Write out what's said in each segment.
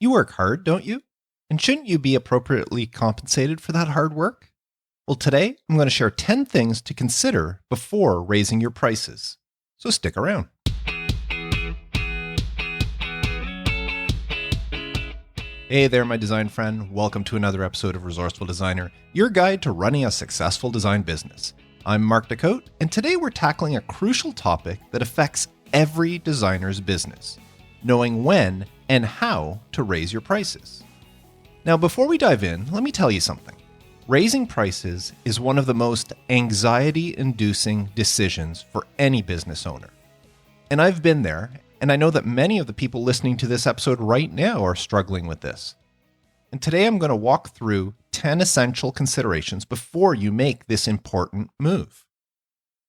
You work hard, don't you? And shouldn't you be appropriately compensated for that hard work? Well, today I'm going to share 10 things to consider before raising your prices. So stick around. Hey there, my design friend. Welcome to another episode of Resourceful Designer, your guide to running a successful design business. I'm Mark Decote, and today we're tackling a crucial topic that affects every designer's business: knowing when and how to raise your prices. Now, before we dive in, let me tell you something. Raising prices is one of the most anxiety-inducing decisions for any business owner. And I've been there, and I know that many of the people listening to this episode right now are struggling with this. And today I'm going to walk through 10 essential considerations before you make this important move.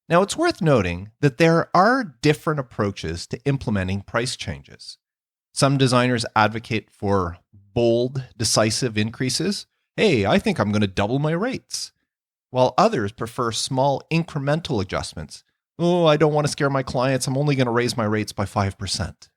Now, it's worth noting that there are different approaches to implementing price changes. Some designers advocate for bold, decisive increases. Hey, I think I'm going to double my rates. While others prefer small incremental adjustments. Oh, I don't want to scare my clients. I'm only going to raise my rates by 5%.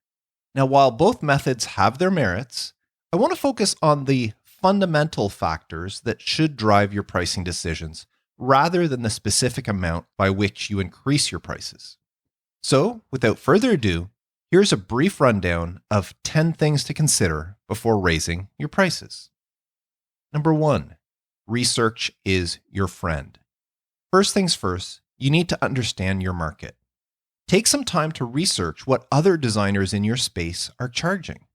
Now, while both methods have their merits, I want to focus on the fundamental factors that should drive your pricing decisions rather than the specific amount by which you increase your prices. So, without further ado, here's a brief rundown of 10 things to consider before raising your prices. Number 1, research is your friend. First things first, you need to understand your market. Take some time to research what other designers in your space are charging.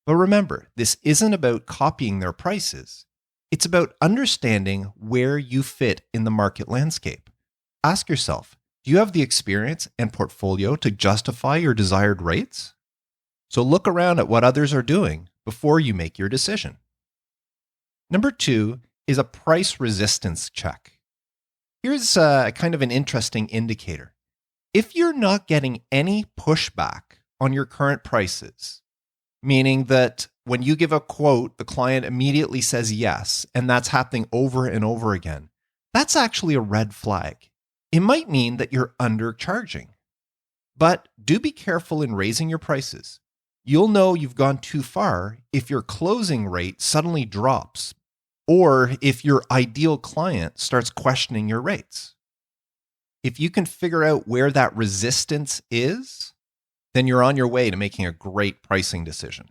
But remember, this isn't about copying their prices. It's about understanding where you fit in the market landscape. Ask yourself, do you have the experience and portfolio to justify your desired rates? So look around at what others are doing before you make your decision. Number 2 is a price resistance check. Here's kind of an interesting indicator. If you're not getting any pushback on your current prices, meaning that when you give a quote, the client immediately says yes, and that's happening over and over again, that's actually a red flag. It might mean that you're undercharging. But do be careful in raising your prices. You'll know you've gone too far if your closing rate suddenly drops, or if your ideal client starts questioning your rates. If you can figure out where that resistance is, then you're on your way to making a great pricing decision.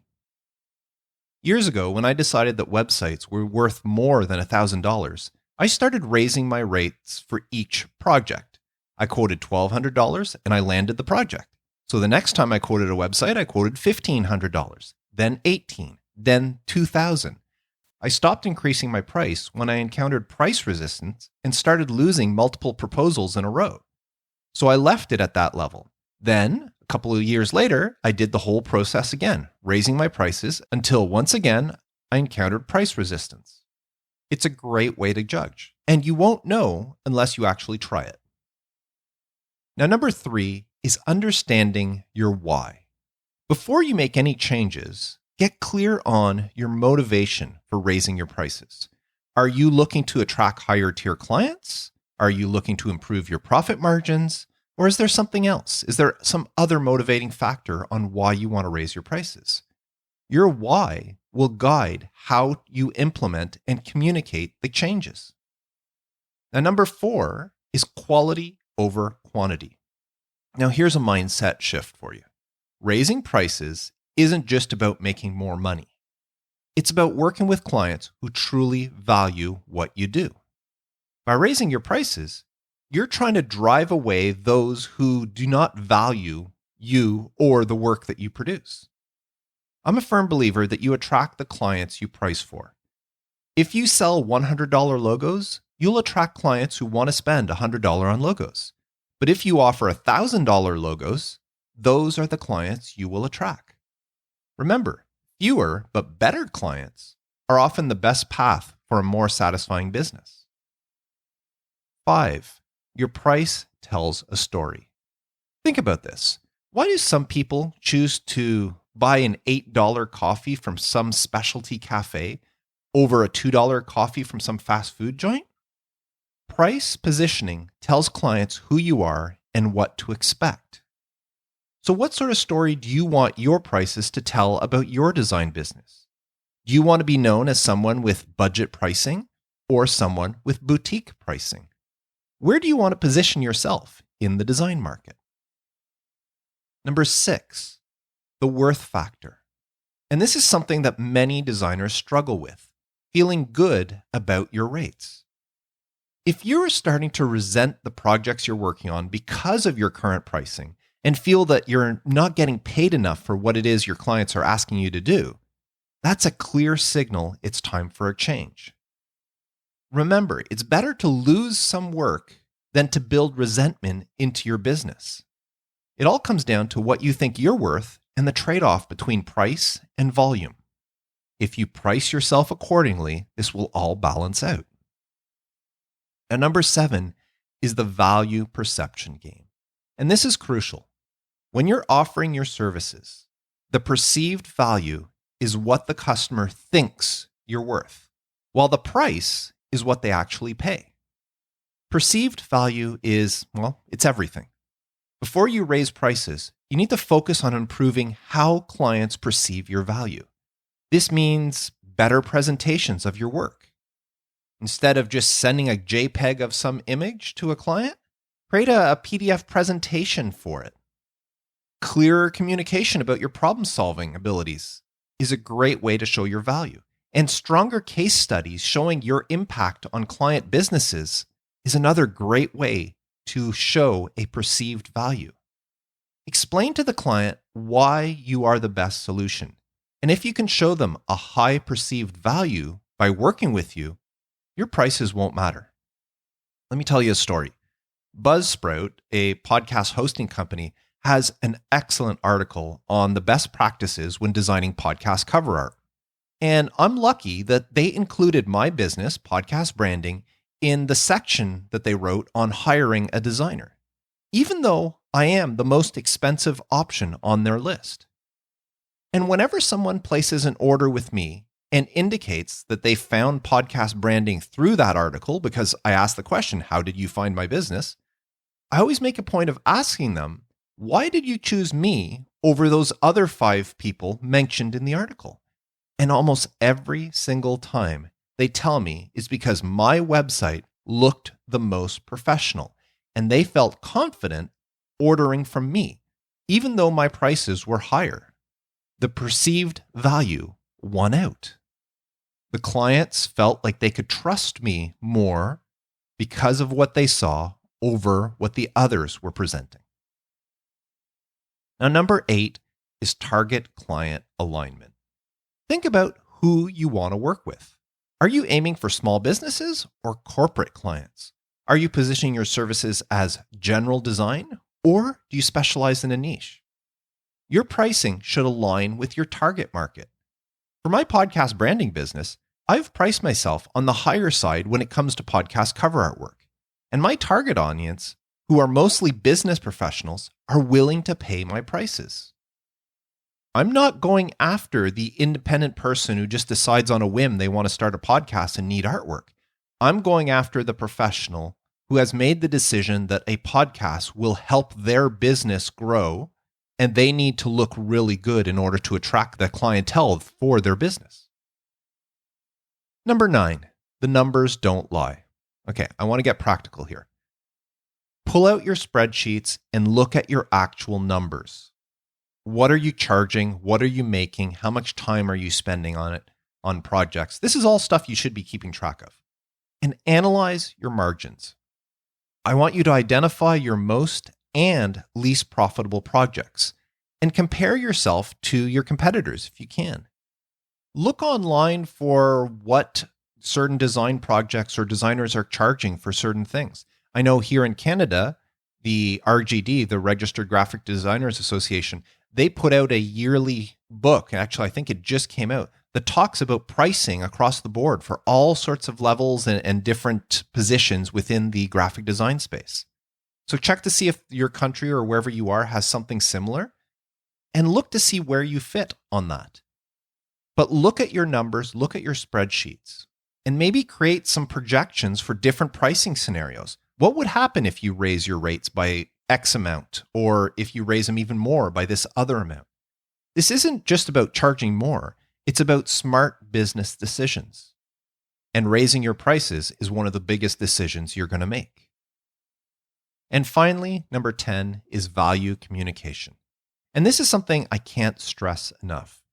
Years ago, when I decided that websites were worth more than $1,000, I started raising my rates for each project. I quoted $1,200 and I landed the project. So the next time I quoted a website, I quoted $1,500, then $1,800, then $2,000. I stopped increasing my price when I encountered price resistance and started losing multiple proposals in a row. So I left it at that level. Then, a couple of years later, I did the whole process again, raising my prices until once again, I encountered price resistance. It's a great way to judge, and you won't know unless you actually try it. Now, number 3 is understanding your why. Before you make any changes, get clear on your motivation for raising your prices. Are you looking to attract higher tier clients? Are you looking to improve your profit margins? Or is there something else? Is there some other motivating factor on why you want to raise your prices? Your why will guide how you implement and communicate the changes. Now, number 4 is quality over quantity. Now, here's a mindset shift for you. Raising prices isn't just about making more money. It's about working with clients who truly value what you do. By raising your prices, you're trying to drive away those who do not value you or the work that you produce. I'm a firm believer that you attract the clients you price for. If you sell $100 logos, you'll attract clients who want to spend $100 on logos. But if you offer $1,000 logos, those are the clients you will attract. Remember, fewer but better clients are often the best path for a more satisfying business. 5, your price tells a story. Think about this. Why do some people choose to buy an $8 coffee from some specialty cafe over a $2 coffee from some fast food joint? Price positioning tells clients who you are and what to expect. So what sort of story do you want your prices to tell about your design business? Do you want to be known as someone with budget pricing or someone with boutique pricing? Where do you want to position yourself in the design market? Number 6, the worth factor. And this is something that many designers struggle with, feeling good about your rates. If you're starting to resent the projects you're working on because of your current pricing and feel that you're not getting paid enough for what it is your clients are asking you to do, that's a clear signal it's time for a change. Remember, it's better to lose some work than to build resentment into your business. It all comes down to what you think you're worth and the trade-off between price and volume. If you price yourself accordingly, this will all balance out. Now, number 7 is the value perception game. And this is crucial. When you're offering your services, the perceived value is what the customer thinks you're worth, while the price is what they actually pay. Perceived value is, it's everything. Before you raise prices, you need to focus on improving how clients perceive your value. This means better presentations of your work. Instead of just sending a JPEG of some image to a client, create a PDF presentation for it. Clearer communication about your problem-solving abilities is a great way to show your value. And stronger case studies showing your impact on client businesses is another great way to show a perceived value. Explain to the client why you are the best solution. And if you can show them a high perceived value by working with you, your prices won't matter. Let me tell you a story. Buzzsprout, a podcast hosting company, has an excellent article on the best practices when designing podcast cover art. And I'm lucky that they included my business, podcast branding, in the section that they wrote on hiring a designer, even though I am the most expensive option on their list. And whenever someone places an order with me and indicates that they found podcast branding through that article, because I asked the question, how did you find my business? I always make a point of asking them, why did you choose me over those other 5 people mentioned in the article? And almost every single time they tell me it's because my website looked the most professional and they felt confident ordering from me, even though my prices were higher. The perceived value won out. The clients felt like they could trust me more because of what they saw over what the others were presenting. Now, number 8 is target client alignment. Think about who you want to work with. Are you aiming for small businesses or corporate clients? Are you positioning your services as general design, or do you specialize in a niche? Your pricing should align with your target market. For my podcast branding business, I've priced myself on the higher side when it comes to podcast cover artwork. And my target audience, who are mostly business professionals, are willing to pay my prices. I'm not going after the independent person who just decides on a whim they want to start a podcast and need artwork. I'm going after the professional who has made the decision that a podcast will help their business grow, and they need to look really good in order to attract the clientele for their business. Number 9, the numbers don't lie. Okay, I want to get practical here. Pull out your spreadsheets and look at your actual numbers. What are you charging? What are you making? How much time are you spending on it, on projects? This is all stuff you should be keeping track of. And analyze your margins. I want you to identify your most and least profitable projects and compare yourself to your competitors if you can. Look online for what certain design projects or designers are charging for certain things. I know here in Canada, the RGD, the Registered Graphic Designers Association, they put out a yearly book. Actually, I think it just came out that talks about pricing across the board for all sorts of levels and different positions within the graphic design space. So check to see if your country or wherever you are has something similar and look to see where you fit on that. But look at your numbers, look at your spreadsheets, and maybe create some projections for different pricing scenarios. What would happen if you raise your rates by X amount, or if you raise them even more by this other amount? This isn't just about charging more. It's about smart business decisions. And raising your prices is one of the biggest decisions you're going to make. And finally, number 10 is value communication. And this is something I can't stress enough.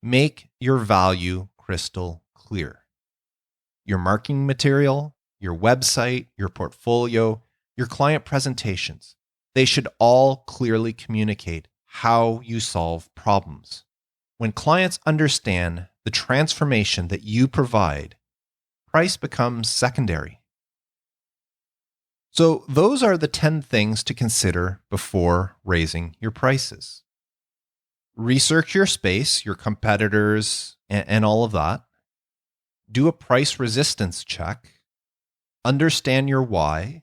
Make your value crystal clear. Your marketing material, your website, your portfolio, your client presentations, they should all clearly communicate how you solve problems. When clients understand the transformation that you provide, price becomes secondary. So those are the 10 things to consider before raising your prices. Research your space, your competitors, and all of that. Do a price resistance check. Understand your why.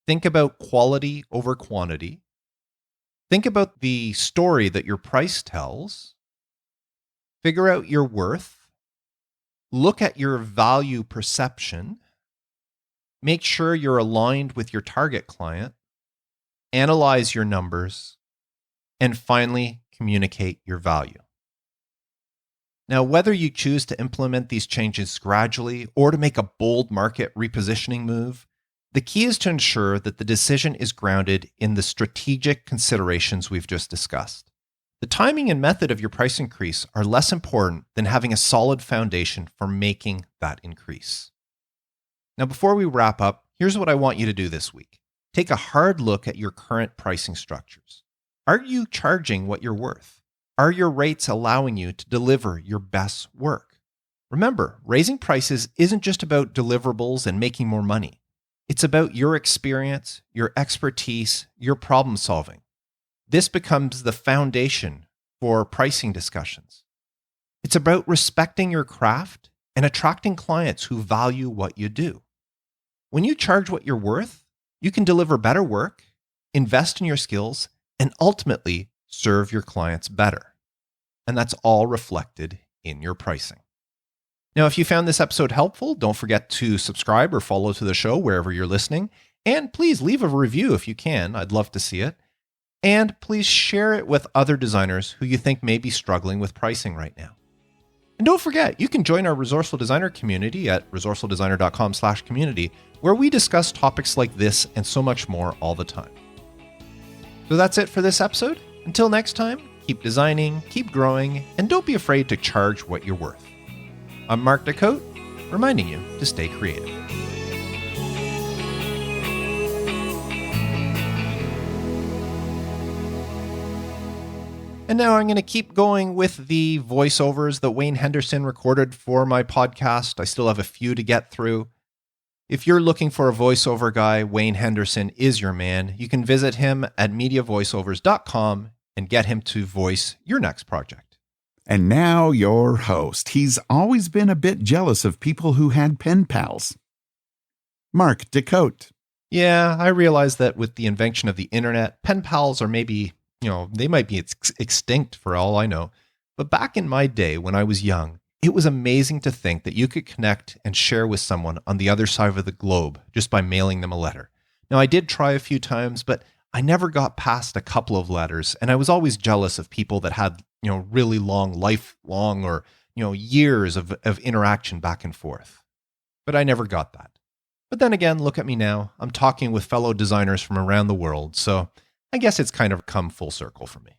Think about quality over quantity. Think about the story that your price tells. Figure out your worth. Look at your value perception. Make sure you're aligned with your target client. Analyze your numbers. And finally, communicate your value. Now, whether you choose to implement these changes gradually or to make a bold market repositioning move, the key is to ensure that the decision is grounded in the strategic considerations we've just discussed. The timing and method of your price increase are less important than having a solid foundation for making that increase. Now, before we wrap up, here's what I want you to do this week. Take a hard look at your current pricing structures. Are you charging what you're worth? Are your rates allowing you to deliver your best work? Remember, raising prices isn't just about deliverables and making more money. It's about your experience, your expertise, your problem solving. This becomes the foundation for pricing discussions. It's about respecting your craft and attracting clients who value what you do. When you charge what you're worth, you can deliver better work, invest in your skills, and ultimately serve your clients better. And that's all reflected in your pricing. Now, if you found this episode helpful, don't forget to subscribe or follow to the show wherever you're listening. And please leave a review if you can. I'd love to see it. And please share it with other designers who you think may be struggling with pricing right now. And don't forget, you can join our Resourceful Designer community at resourcefuldesigner.com/community, where we discuss topics like this and so much more all the time. So that's it for this episode. Until next time, keep designing, keep growing, and don't be afraid to charge what you're worth. I'm Mark Decote, reminding you to stay creative. And now I'm going to keep going with the voiceovers that Wayne Henderson recorded for my podcast. I still have a few to get through. If you're looking for a voiceover guy, Wayne Henderson is your man. You can visit him at mediavoiceovers.com and get him to voice your next project. And now your host. He's always been a bit jealous of people who had pen pals. Mark Decote. Yeah, I realize that with the invention of the internet, pen pals are maybe, they might be extinct for all I know. But back in my day when I was young, it was amazing to think that you could connect and share with someone on the other side of the globe just by mailing them a letter. Now, I did try a few times, but I never got past a couple of letters, and I was always jealous of people that had, really long, lifelong or, years of interaction back and forth. But I never got that. But then again, look at me now. I'm talking with fellow designers from around the world, so I guess it's kind of come full circle for me.